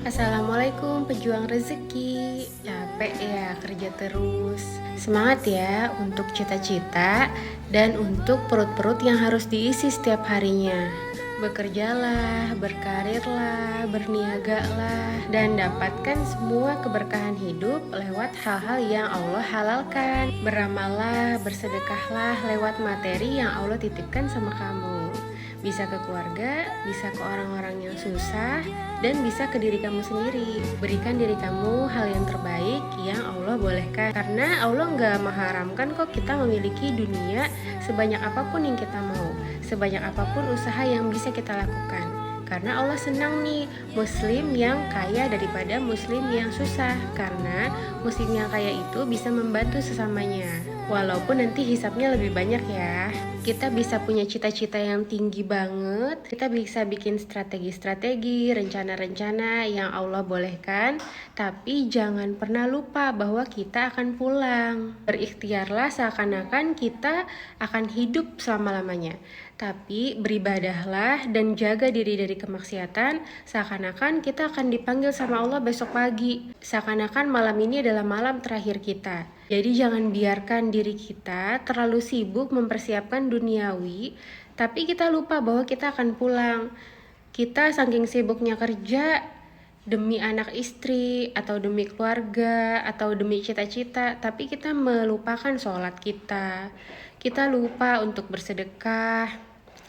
Assalamualaikum pejuang rezeki. Capek ya kerja terus. Semangat ya untuk cita-cita dan untuk perut-perut yang harus diisi setiap harinya. Bekerjalah, berkarirlah, berniagalah, dan dapatkan semua keberkahan hidup lewat hal-hal yang Allah halalkan. Beramallah, bersedekahlah lewat materi yang Allah titipkan sama kamu. Bisa ke keluarga, bisa ke orang-orang yang susah, dan bisa ke diri kamu sendiri. Berikan diri kamu hal yang terbaik yang Allah bolehkan. Karena Allah nggak mengharamkan kok kita memiliki dunia sebanyak apapun yang kita mau, sebanyak apapun usaha yang bisa kita lakukan. Karena Allah senang nih muslim yang kaya daripada muslim yang susah. Karena muslim yang kaya itu bisa membantu sesamanya. Walaupun nanti hisapnya lebih banyak ya. Kita bisa punya cita-cita yang tinggi banget. Kita bisa bikin strategi-strategi, rencana-rencana yang Allah bolehkan. Tapi jangan pernah lupa bahwa kita akan pulang. Berikhtiarlah seakan-akan kita akan hidup selama-lamanya. Tapi beribadahlah dan jaga diri dari kemaksiatan seakan-akan kita akan dipanggil sama Allah besok pagi. Seakan-akan malam ini adalah malam terakhir kita. Jadi jangan biarkan diri kita terlalu sibuk mempersiapkan duniawi, tapi kita lupa bahwa kita akan pulang. Kita saking sibuknya kerja demi anak istri, atau demi keluarga, atau demi cita-cita, tapi kita melupakan sholat kita. Kita lupa untuk bersedekah,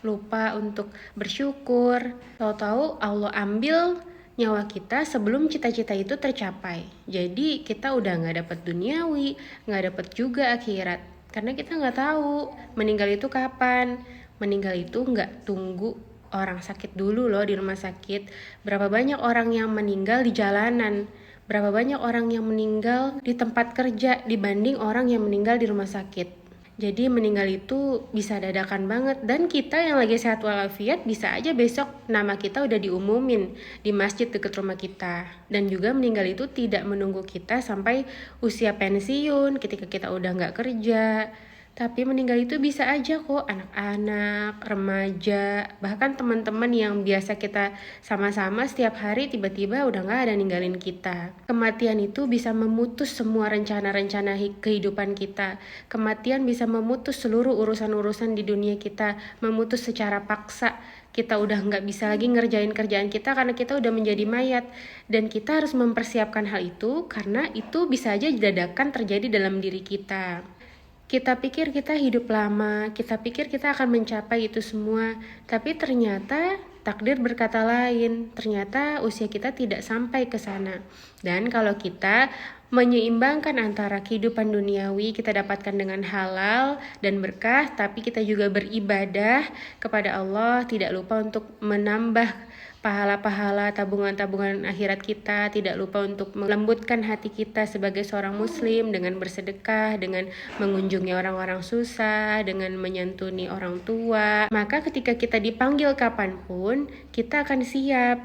lupa untuk bersyukur. Tahu-tahu Allah ambil nyawa kita sebelum cita-cita itu tercapai. Jadi kita udah gak dapet duniawi, gak dapet juga akhirat. Karena kita gak tahu meninggal itu kapan. Meninggal itu gak tunggu orang sakit dulu loh di rumah sakit. Berapa banyak orang yang meninggal di jalanan, berapa banyak orang yang meninggal di tempat kerja dibanding orang yang meninggal di rumah sakit. Jadi meninggal itu bisa dadakan banget. Dan kita yang lagi sehat walafiat bisa aja besok nama kita udah diumumin di masjid dekat rumah kita. Dan juga meninggal itu tidak menunggu kita sampai usia pensiun ketika kita udah gak kerja. Tapi meninggal itu bisa aja kok anak-anak, remaja, bahkan teman-teman yang biasa kita sama-sama setiap hari tiba-tiba udah gak ada ninggalin kita. Kematian itu bisa memutus semua rencana-rencana kehidupan kita. Kematian bisa memutus seluruh urusan-urusan di dunia kita, memutus secara paksa. Kita udah gak bisa lagi ngerjain kerjaan kita karena kita udah menjadi mayat. Dan kita harus mempersiapkan hal itu karena itu bisa aja dadakan terjadi dalam diri kita. Kita pikir kita hidup lama, kita pikir kita akan mencapai itu semua, tapi ternyata takdir berkata lain. Ternyata usia kita tidak sampai ke sana. Dan kalau kita menyeimbangkan antara kehidupan duniawi kita dapatkan dengan halal dan berkah, tapi kita juga beribadah kepada Allah, tidak lupa untuk menambah pahala-pahala tabungan-tabungan akhirat kita, tidak lupa untuk melembutkan hati kita sebagai seorang muslim dengan bersedekah, dengan mengunjungi orang-orang susah, dengan menyantuni orang tua. Maka ketika kita dipanggil kapanpun, kita akan siap.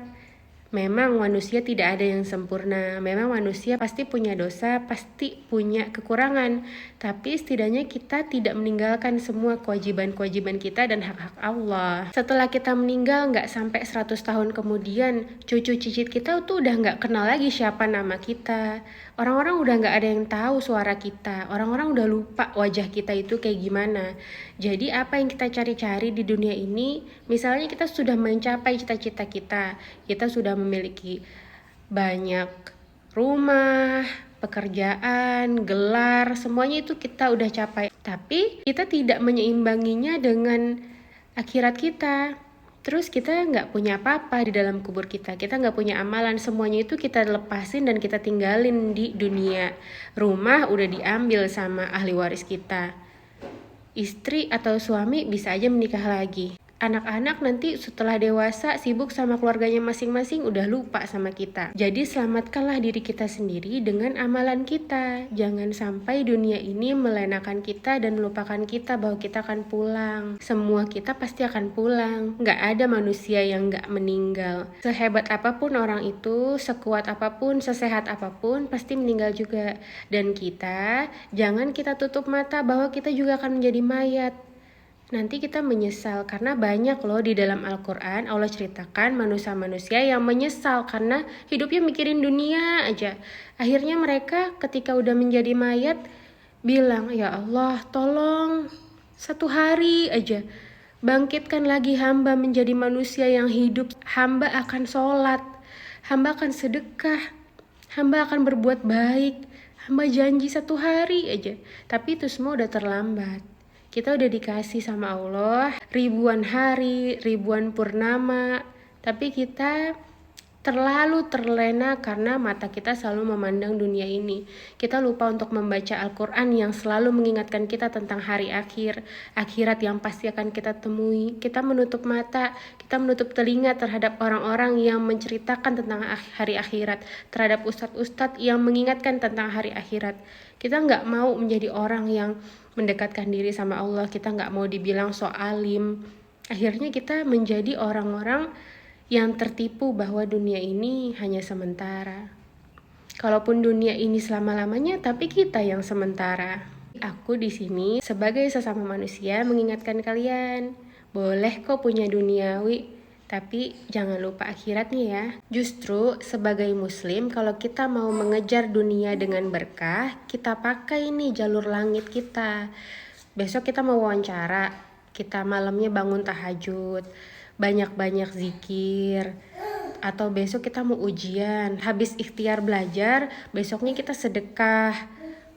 Memang manusia tidak ada yang sempurna, memang manusia pasti punya dosa, pasti punya kekurangan, tapi setidaknya kita tidak meninggalkan semua kewajiban-kewajiban kita dan hak-hak Allah. Setelah kita meninggal gak sampai 100 tahun kemudian, cucu cicit kita tuh udah gak kenal lagi siapa nama kita. Orang-orang udah gak ada yang tahu suara kita, orang-orang udah lupa wajah kita itu kayak gimana. Jadi apa yang kita cari-cari di dunia ini, misalnya kita sudah mencapai cita-cita kita sudah memiliki banyak rumah, pekerjaan, gelar, semuanya itu kita udah capai. Tapi kita tidak menyeimbanginya dengan akhirat kita. Terus kita nggak punya apa-apa di dalam kubur kita nggak punya amalan, semuanya itu kita lepasin dan kita tinggalin di dunia. Rumah udah diambil sama ahli waris kita. Istri atau suami bisa aja menikah lagi. Anak-anak nanti setelah dewasa sibuk sama keluarganya masing-masing, udah lupa sama kita. Jadi selamatkanlah diri kita sendiri dengan amalan kita. Jangan sampai dunia ini melenakan kita dan melupakan kita bahwa kita akan pulang. Semua kita pasti akan pulang. Gak ada manusia yang gak meninggal. Sehebat apapun orang itu, sekuat apapun, sesehat apapun, pasti meninggal juga. Dan kita, jangan kita tutup mata bahwa kita juga akan menjadi mayat. nanti kita menyesal. Karena banyak loh di dalam Al-Quran Allah ceritakan manusia-manusia yang menyesal karena hidupnya mikirin dunia aja. Akhirnya mereka ketika udah menjadi mayat bilang, ya Allah tolong satu hari aja bangkitkan lagi hamba menjadi manusia yang hidup. Hamba akan sholat, hamba akan sedekah, hamba akan berbuat baik, hamba janji satu hari aja. Tapi itu semua udah terlambat. Kita udah dikasih sama Allah ribuan hari, ribuan purnama, tapi kita terlalu terlena karena mata kita selalu memandang dunia ini. Kita lupa untuk membaca Al-Quran yang selalu mengingatkan kita tentang hari akhir, akhirat yang pasti akan kita temui. Kita menutup mata, kita menutup telinga terhadap orang-orang yang menceritakan tentang hari akhirat, terhadap ustadz-ustadz yang mengingatkan tentang hari akhirat. Kita nggak mau menjadi orang yang mendekatkan diri sama Allah, kita nggak mau dibilang so alim. Akhirnya kita menjadi orang-orang yang tertipu bahwa dunia ini hanya sementara. Kalaupun dunia ini selama-lamanya, tapi kita yang sementara. Aku di sini sebagai sesama manusia mengingatkan kalian, boleh kok punya duniawi, tapi jangan lupa akhiratnya ya. Justru sebagai muslim, kalau kita mau mengejar dunia dengan berkah, kita pakai nih jalur langit kita. Besok kita mau wawancara, kita malamnya bangun tahajud, banyak-banyak zikir. Atau besok kita mau ujian, habis ikhtiar belajar, besoknya kita sedekah.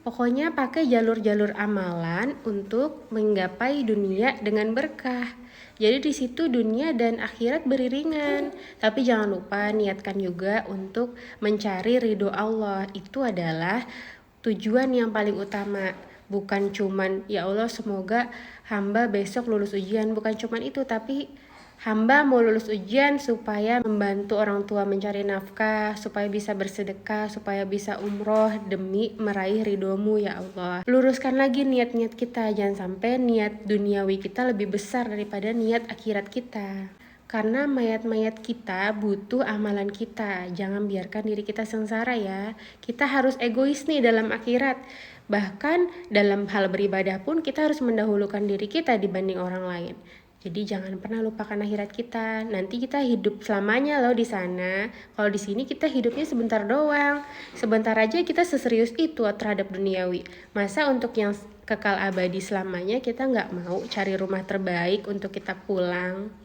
Pokoknya pakai jalur-jalur amalan untuk menggapai dunia dengan berkah. Jadi di situ dunia dan akhirat beriringan. Tapi jangan lupa niatkan juga untuk mencari ridho Allah. Itu adalah tujuan yang paling utama. Bukan cuman ya Allah semoga hamba besok lulus ujian, bukan cuman itu, tapi hamba mau lulus ujian supaya membantu orang tua mencari nafkah, supaya bisa bersedekah, supaya bisa umroh demi meraih ridhomu ya Allah. Luruskan lagi niat-niat kita, jangan sampai niat duniawi kita lebih besar daripada niat akhirat kita. Karena mayat-mayat kita butuh amalan kita. Jangan biarkan diri kita sengsara ya. Kita harus egois nih dalam akhirat. Bahkan dalam hal beribadah pun kita harus mendahulukan diri kita dibanding orang lain. Jadi jangan pernah lupakan akhirat kita. Nanti kita hidup selamanya loh di sana. Kalau di sini kita hidupnya sebentar doang. Sebentar aja kita seserius itu terhadap duniawi. Masa untuk yang kekal abadi selamanya kita nggak mau cari rumah terbaik untuk kita pulang?